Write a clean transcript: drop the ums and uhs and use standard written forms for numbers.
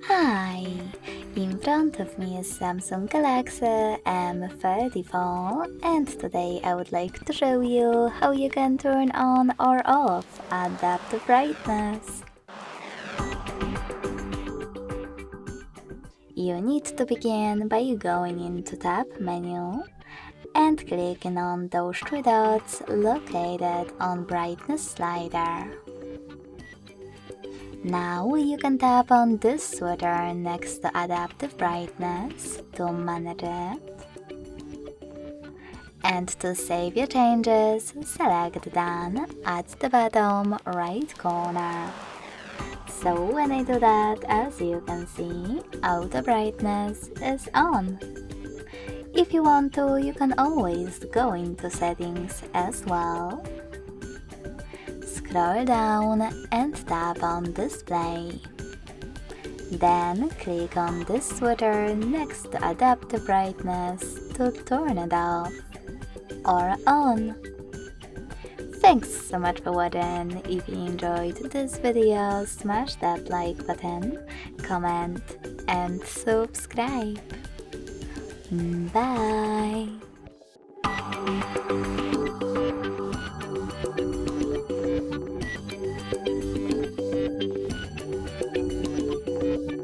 Hi! In front of me is Samsung Galaxy M34 and today I would like to show you how you can turn on or off adaptive brightness. You need to begin by going into Tab menu and clicking on those three dots located on Brightness slider. Now you can tap on this switcher next to Adaptive Brightness to manage it. And to save your changes, select Done at the bottom right corner. So when I do that, as you can see, auto brightness is on. If you want to, you can always go into settings as well. Scroll down and tap on Display. Then click on this switcher next to Adaptive Brightness to turn it off or on. Thanks so much for watching. If you enjoyed this video, smash that like button, comment and subscribe. Bye!